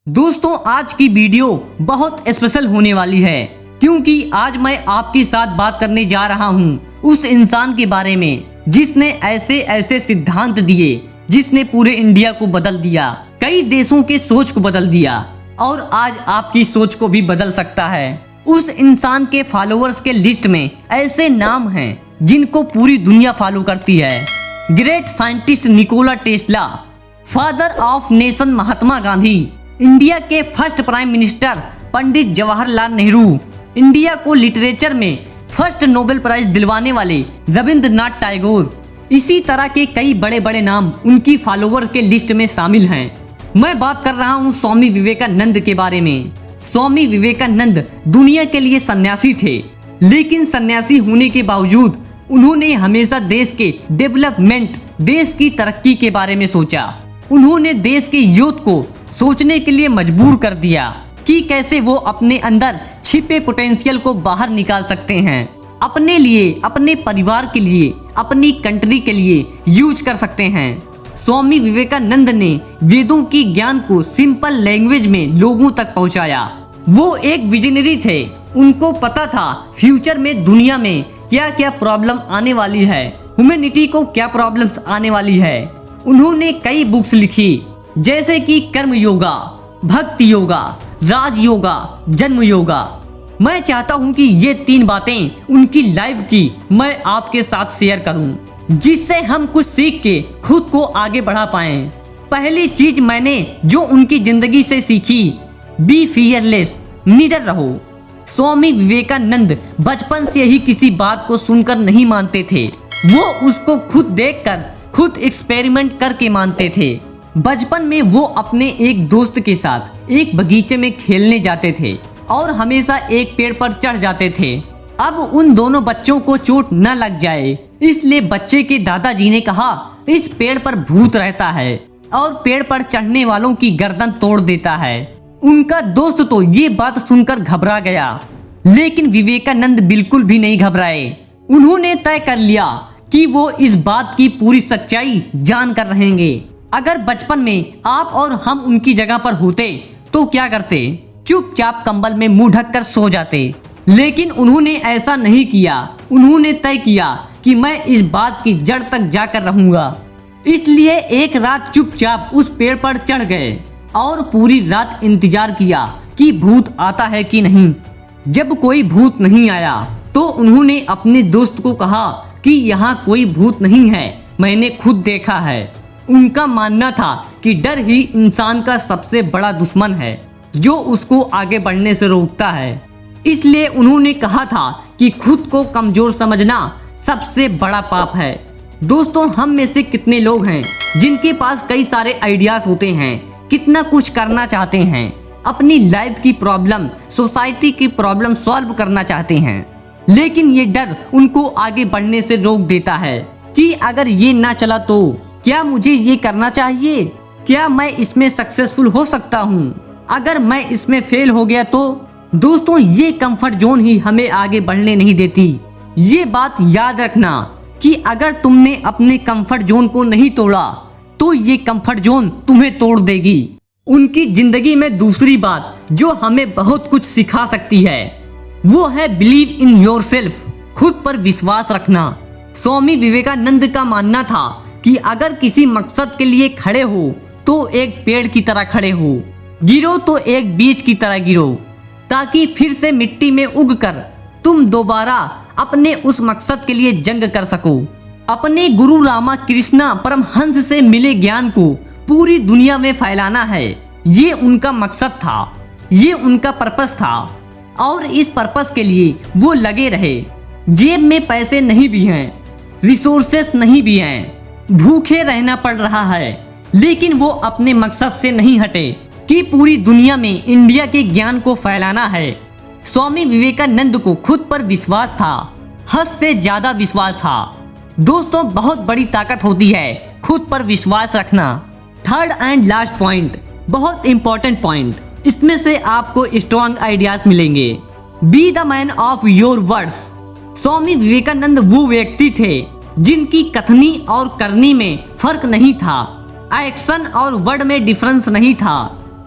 दोस्तों आज की वीडियो बहुत स्पेशल होने वाली है क्योंकि आज मैं आपके साथ बात करने जा रहा हूँ उस इंसान के बारे में जिसने ऐसे ऐसे सिद्धांत दिए जिसने पूरे इंडिया को बदल दिया, कई देशों के सोच को बदल दिया और आज आपकी सोच को भी बदल सकता है। उस इंसान के फॉलोअर्स के लिस्ट में ऐसे नाम हैं जिनको पूरी दुनिया फॉलो करती है। Great scientist Nikola Tesla, father of nation Mahatma Gandhi, India के first prime minister Pandit Jawaharlal Nehru, India को लिटरेचर में फर्स्ट नोबेल प्राइज दिलवाने वाले रविंद्रनाथ टैगोर, इसी तरह के कई बड़े बड़े नाम उनकी फॉलोअर्स के लिस्ट में शामिल हैं। मैं बात कर रहा हूँ स्वामी विवेकानंद के बारे में। स्वामी विवेकानंद दुनिया के लिए सन्यासी थे, लेकिन सन्यासी होने के बावजूद उन्होंने हमेशा देश के डेवलपमेंट, देश की तरक्की के बारे में सोचा। उन्होंने देश के यूथ को सोचने के लिए मजबूर कर दिया कि कैसे वो अपने अंदर छिपे पोटेंशियल को बाहर निकाल सकते हैं, अपने लिए, अपने परिवार के लिए, अपनी कंट्री के लिए यूज कर सकते हैं। स्वामी विवेकानंद ने वेदों की ज्ञान को सिंपल लैंग्वेज में लोगों तक पहुंचाया। वो एक विजनरी थे, उनको पता था फ्यूचर में दुनिया में क्या क्या प्रॉब्लम आने वाली है, ह्यूमैनिटी को क्या प्रॉब्लम्स आने वाली है। उन्होंने कई बुक्स लिखी जैसे कि कर्म योगा, भक्ति योगा, राज योगा, जन्म योगा। मैं चाहता हूं कि ये 3 बातें उनकी लाइफ की मैं आपके साथ शेयर करूं, जिससे हम कुछ सीख के खुद को आगे बढ़ा पाएं। पहली चीज मैंने जो उनकी जिंदगी से सीखी, बी फियरलेस, निडर रहो। स्वामी विवेकानंद बचपन से ही किसी बात को सुनकर नहीं मानते थे, वो उसको खुद देखकर, खुद एक्सपेरिमेंट करके मानते थे। बचपन में वो अपने एक दोस्त के साथ एक बगीचे में खेलने जाते थे और हमेशा एक पेड़ पर चढ़ जाते थे। अब उन दोनों बच्चों को चोट न लग जाए, इसलिए बच्चे के दादाजी ने कहा इस पेड़ पर भूत रहता है और पेड़ पर चढ़ने वालों की गर्दन तोड़ देता है। उनका दोस्त तो ये बात सुनकर घबरा गया, लेकिन विवेकानंद बिल्कुल भी नहीं घबराए। उन्होंने तय कर लिया कि वो इस बात की पूरी सच्चाई जान कर रहेंगे। अगर बचपन में आप और हम उनकी जगह पर होते तो क्या करते? चुपचाप कंबल में मुंह ढककर सो जाते, लेकिन उन्होंने ऐसा नहीं किया। उन्होंने तय किया कि मैं इस बात की जड़ तक जाकर रहूंगा। इसलिए एक रात चुपचाप उस पेड़ पर चढ़ गए और पूरी रात इंतजार किया कि भूत आता है कि नहीं। जब कोई भूत नहीं आया तो उन्होंने अपने दोस्त को कहा कि यहाँ कोई भूत नहीं है, मैंने खुद देखा है। उनका मानना था कि डर ही इंसान का सबसे बड़ा दुश्मन है जो उसको आगे बढ़ने से रोकता है। इसलिए उन्होंने कहा था कि खुद को कमजोर समझना सबसे बड़ा पाप है। दोस्तों, हम में से कितने लोग हैं जिनके पास कई सारे आइडियाज होते हैं, कितना कुछ करना चाहते हैं, अपनी लाइफ की प्रॉब्लम, सोसाइटी की प्रॉब्लम सॉल्व करना चाहते हैं, लेकिन ये डर उनको आगे बढ़ने से रोक देता है कि अगर ये ना चला तो क्या मुझे ये करना चाहिए? क्या मैं इसमें सक्सेसफुल हो सकता हूँ? अगर मैं इसमें फेल हो गया तो? दोस्तों, ये कंफर्ट जोन ही हमें आगे बढ़ने नहीं देती। ये बात याद रखना कि अगर तुमने अपने कंफर्ट जोन को नहीं तोड़ा तो ये कंफर्ट जोन तुम्हें तोड़ देगी। उनकी जिंदगी में दूसरी बात जो हमें बहुत कुछ सिखा सकती है वो है बिलीव इन योरसेल्फ, खुद पर विश्वास रखना। स्वामी विवेकानंद का मानना था कि अगर किसी मकसद के लिए खड़े हो तो एक पेड़ की तरह खड़े हो, गिरो तो एक बीज की तरह गिरो, ताकि फिर से मिट्टी में उगकर तुम दोबारा अपने उस मकसद के लिए जंग कर सको। अपने गुरु रामा कृष्णा परमहंस से मिले ज्ञान को पूरी दुनिया में फैलाना है, ये उनका मकसद था, ये उनका पर्पस था और इस पर्पस के लिए वो लगे रहे। जेब में पैसे नहीं भी हैं, रिसोर्सेस नहीं भी हैं, भूखे रहना पड़ रहा है, लेकिन वो अपने मकसद से नहीं हटे कि पूरी दुनिया में इंडिया के ज्ञान को फैलाना है। स्वामी विवेकानंद को खुद पर विश्वास था, हद से ज्यादा विश्वास था। दोस्तों, बहुत बड़ी ताकत होती है खुद पर विश्वास रखना। थर्ड एंड लास्ट पॉइंट, बहुत इंपॉर्टेंट पॉइंट, इसमें से आपको स्ट्रॉन्ग आइडियाज मिलेंगे। Be the man of your words. Swami Vivekananda वो व्यक्ति थे जिनकी कथनी और करनी में फर्क नहीं था, एक्शन और वर्ड में डिफरेंस नहीं था।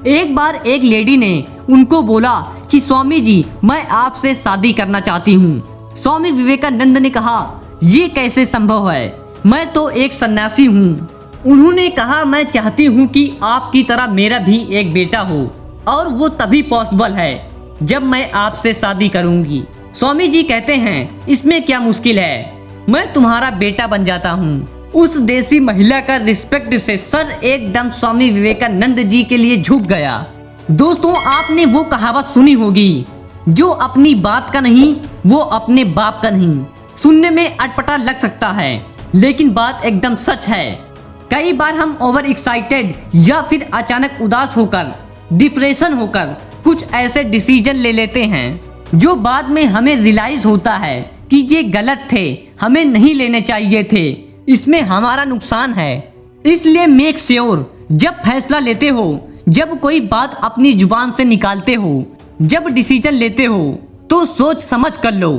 एक बार एक लेडी ने उनको बोला कि स्वामी जी, मैं आपसे शादी करना चाहती हूँ। स्वामी विवेकानंद ने कहा, ये कैसे संभव है, मैं तो एक सन्यासी हूँ। उन्होंने कहा, मैं चाहती हूँ कि आपकी तरह मेरा भी एक बेटा हो, और वो तभी पॉसिबल है जब मैं आपसे शादी करूँगी। स्वामी जी कहते हैं, इसमें क्या मुश्किल है, मैं तुम्हारा बेटा बन जाता हूँ। उस देसी महिला का रिस्पेक्ट से सर एकदम स्वामी विवेकानंद जी के लिए झुक गया। दोस्तों, आपने वो कहावत सुनी होगी, जो अपनी बात का नहीं वो अपने बाप का नहीं। सुनने में अटपटा लग सकता है, लेकिन बात एकदम सच है। कई बार हम ओवर एक्साइटेड या फिर अचानक उदास होकर, डिप्रेशन होकर कुछ ऐसे डिसीजन ले लेते हैं जो बाद में हमें रियलाइज होता है कि ये गलत थे, हमें नहीं लेने चाहिए थे, इसमें हमारा नुकसान है। इसलिए मेक श्योर जब फैसला लेते हो, जब कोई बात अपनी जुबान से निकालते हो, जब डिसीजन लेते हो, तो सोच समझ कर लो।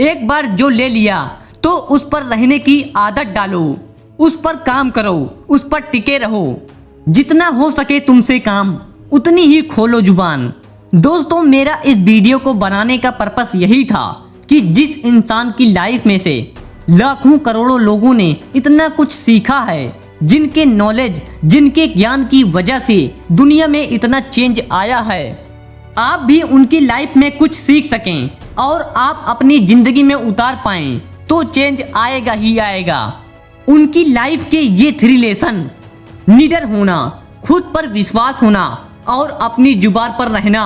एक बार जो ले लिया तो उस पर रहने की आदत डालो, उस पर काम करो, उस पर टिके रहो। जितना हो सके तुमसे काम, उतनी ही खोलो जुबान। दोस्तों, मेरा इस वीडियो को बनाने का पर्पस यही था कि जिस इंसान की लाइफ में से लाखों करोड़ों लोगों ने इतना कुछ सीखा है, जिनके नॉलेज, जिनके ज्ञान की वजह से दुनिया में इतना चेंज आया है, आप भी उनकी लाइफ में कुछ सीख सकें और आप अपनी जिंदगी में उतार पाएं, तो चेंज आएगा ही आएगा। उनकी लाइफ के ये 3 लेसन, निडर होना, खुद पर विश्वास होना और अपनी जुबान पर रहना,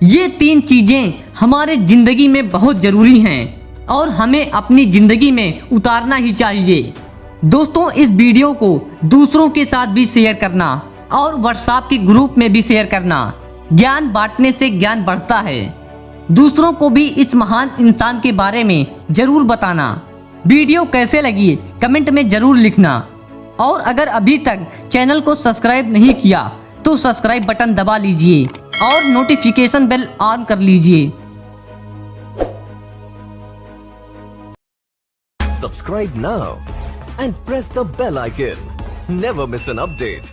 ये 3 चीजें हमारे जिंदगी में बहुत जरूरी हैं और हमें अपनी जिंदगी में उतारना ही चाहिए। दोस्तों, इस वीडियो को दूसरों के साथ भी शेयर करना और व्हाट्सएप के ग्रुप में भी शेयर करना। ज्ञान बांटने से ज्ञान बढ़ता है। दूसरों को भी इस महान इंसान के बारे में जरूर बताना। वीडियो कैसे लगी कमेंट में जरूर लिखना, और अगर अभी तक चैनल को सब्सक्राइब नहीं किया तो सब्सक्राइब बटन दबा लीजिए और नोटिफिकेशन बेल ऑन कर लीजिए। Subscribe now and press the bell icon. Never miss an update.